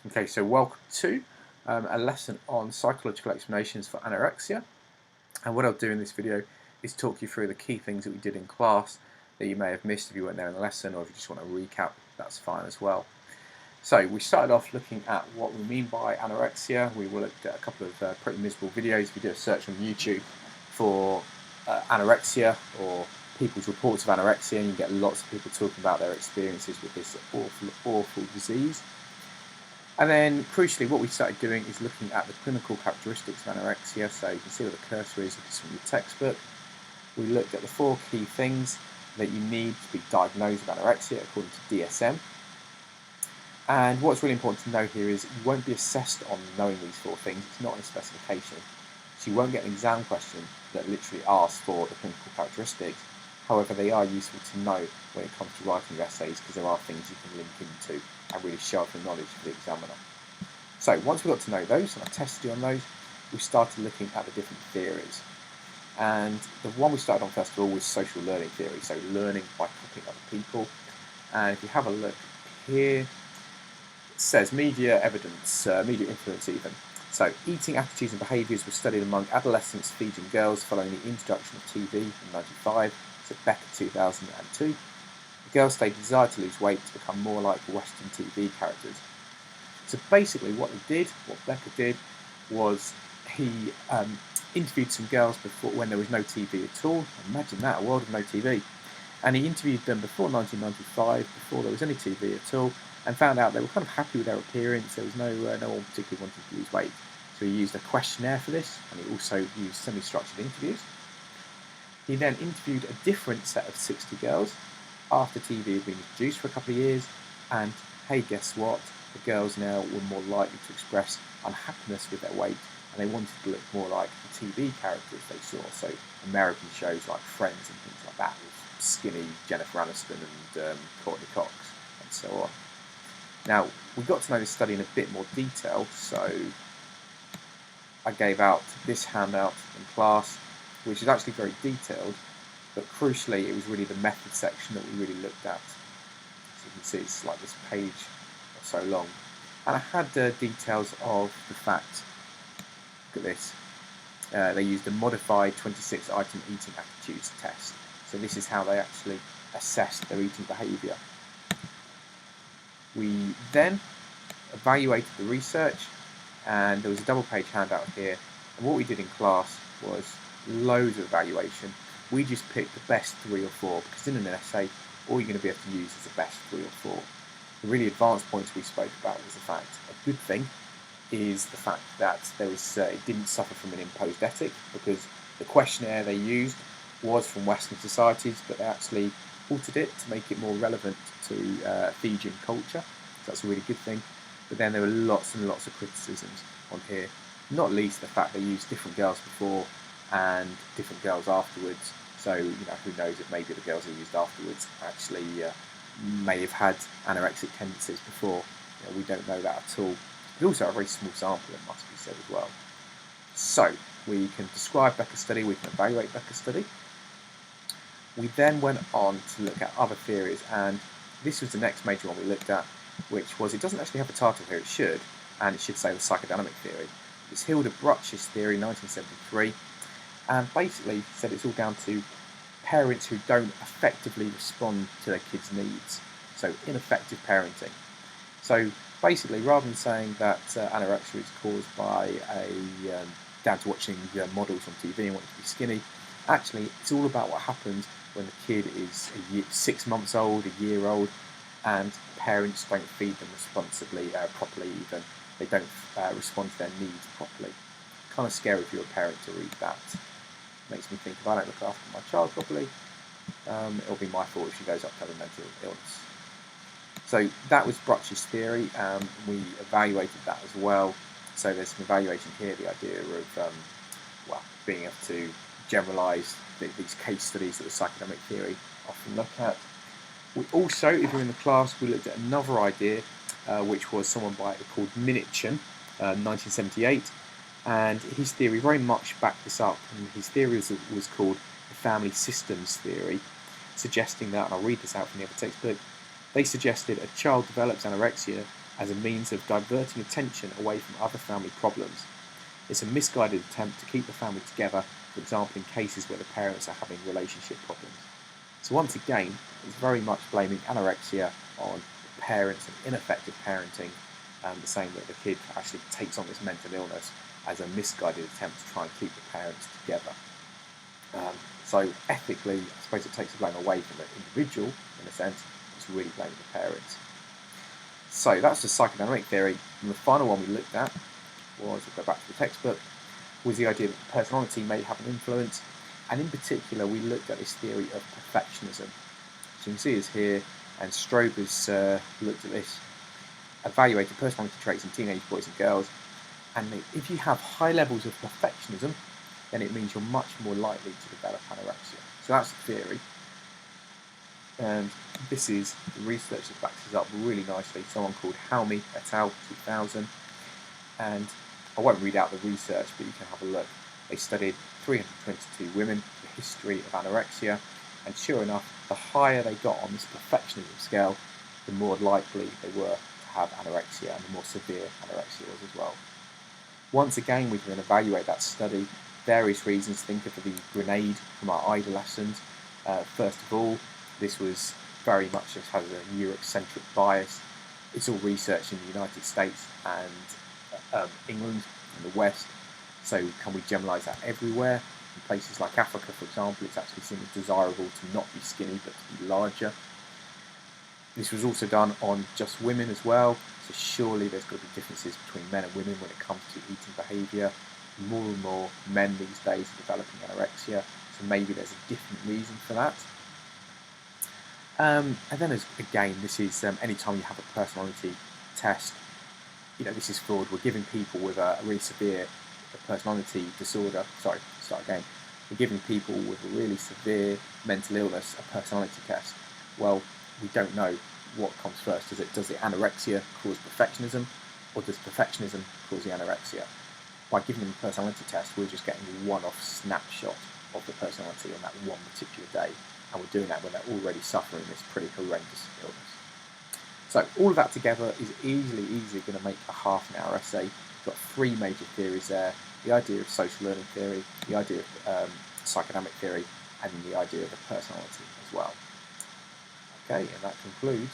Okay, so welcome to a lesson on psychological explanations for anorexia. And what I'll do in this video is talk you through the key things that we did in class that you may have missed if you weren't there in the lesson, or if you just want to recap, that's fine as well. So we started off looking at what we mean by anorexia. We looked at a couple of pretty miserable videos. If you do a search on YouTube for anorexia or people's reports of anorexia, and you get lots of people talking about their experiences with this awful disease. And then, crucially, what we started doing is looking at the clinical characteristics of anorexia. So you can see where the cursor is if it's from your textbook. We looked at the 4 key things that you need to be diagnosed with anorexia according to DSM. And what's really important to know here is you won't be assessed on knowing these 4 things. It's not in a specification. So you won't get an exam question that literally asks for the clinical characteristics. However, they are useful to know when it comes to writing your essays, because there are things you can link into and really sharpen knowledge for the examiner. So once we got to know those, and I tested you on those, we started looking at the different theories. And the one we started on first of all was social learning theory, so learning by copying other people. And if you have a look here, it says media evidence, media influence even. So eating attitudes and behaviours were studied among adolescents feeding girls following the introduction of TV in 1995. So Becker 2002. The girls stated desire to lose weight to become more like Western TV characters. So basically what Becker did was he interviewed some girls before when there was no TV at all. Imagine that, a world of no TV. And he interviewed them before 1995, before there was any TV at all, and found out they were kind of happy with their appearance. There was no one particularly wanted to lose weight. So he used a questionnaire for this, and he also used semi-structured interviews. He then interviewed a different set of 60 girls after TV had been introduced for a couple of years, and hey, guess what? The girls now were more likely to express unhappiness with their weight, and they wanted to look more like the TV characters they saw, so American shows like Friends and things like that, with skinny Jennifer Aniston and Courtney Cox, and so on. Now, we got to know this study in a bit more detail, so I gave out this handout in class, which is actually very detailed, but crucially it was really the method section that we really looked at. So you can see it's like this page or so long. And I had details of the fact, look at this, they used a modified 26-item eating attitudes test. So this is how they actually assessed their eating behaviour. We then evaluated the research, and there was a double-page handout here. And what we did in class was loads of evaluation. We just picked the best 3 or 4, because in an essay, all you're going to be able to use is the best 3 or 4. The really advanced points we spoke about was the fact, a good thing is the fact that there was it didn't suffer from an imposed ethic, because the questionnaire they used was from Western societies, but they actually altered it to make it more relevant to Fijian culture. So that's a really good thing. But then there were lots and lots of criticisms on here, not least the fact they used different girls before and different girls afterwards. So, who knows if maybe the girls they used afterwards actually may have had anorexic tendencies before. We don't know that at all. But also a very small sample, it must be said as well. So, we can describe Becker's study, we can evaluate Becker's study. We then went on to look at other theories, and this was the next major one we looked at, which was, it doesn't actually have a title here, it should, and it should say the psychodynamic theory. It's Hilda Bruch's theory, 1973, and basically said it's all down to parents who don't effectively respond to their kids' needs, so ineffective parenting. So basically, rather than saying that anorexia is caused by down to watching models on TV and wanting to be skinny, actually it's all about what happens when the kid is 6 months old, a year old, and parents don't feed them responsibly, properly even. They don't respond to their needs properly. Kind of scary if you're a parent to read that. Makes me think, if I don't look after my child properly, it'll be my fault if she goes up to have a mental illness. So that was Bruch's theory. We evaluated that as well. So there's some evaluation here, the idea of being able to generalise these case studies that the psychodynamic theory often look at. We also, if you're in the class, we looked at another idea, which was someone called Minichin, 1978, and his theory very much backed this up. And his theory was called the family systems theory, suggesting that, and I'll read this out from the other textbook, they suggested a child develops anorexia as a means of diverting attention away from other family problems. It's a misguided attempt to keep the family together, for example in cases where the parents are having relationship problems. So once again, it's very much blaming anorexia on parents and ineffective parenting, saying that the kid actually takes on this mental illness as a misguided attempt to try and keep the parents together. So ethically, I suppose it takes the blame away from the individual, in a sense. It's really blaming the parents. So that's the psychodynamic theory. And the final one we looked at was, we'll go back to the textbook, was the idea that personality may have an influence. And in particular, we looked at this theory of perfectionism. So you can see it's here, and Strober's looked at this, evaluated personality traits in teenage boys and girls, and if you have high levels of perfectionism, then it means you're much more likely to develop anorexia. So that's the theory. And this is the research that backs this up really nicely. Someone called Halmy et al. 2000. And I won't read out the research, but you can have a look. They studied 322 women, the history of anorexia, and sure enough, the higher they got on this perfectionism scale, the more likely they were to have anorexia, and the more severe anorexia was as well. Once again, we can evaluate that study. Various reasons. Think of the grenade from our Ida lessons. First of all, this was very much just has a Eurocentric bias. It's all researched in the United States and England and the West. So can we generalise that everywhere? In places like Africa, for example, it's actually seen as desirable to not be skinny but to be larger. This was also done on just women as well, so surely there's got to be differences between men and women when it comes to eating behaviour. More and more men these days are developing anorexia, so maybe there's a different reason for that. And then again, this is anytime you have a personality test, this is fraud. We're giving people with a really severe personality disorder, we're giving people with a really severe mental illness a personality test. Well, we don't know what comes first. Does the anorexia cause perfectionism, or does perfectionism cause the anorexia? By giving them a personality test, we're just getting a one-off snapshot of the personality on that one particular day, and we're doing that when they're already suffering this pretty horrendous illness. So all of that together is easily going to make a half an hour essay. We've got three major theories there: the idea of social learning theory, the idea of psychodynamic theory, and the idea of the personality as well. Okay, and that concludes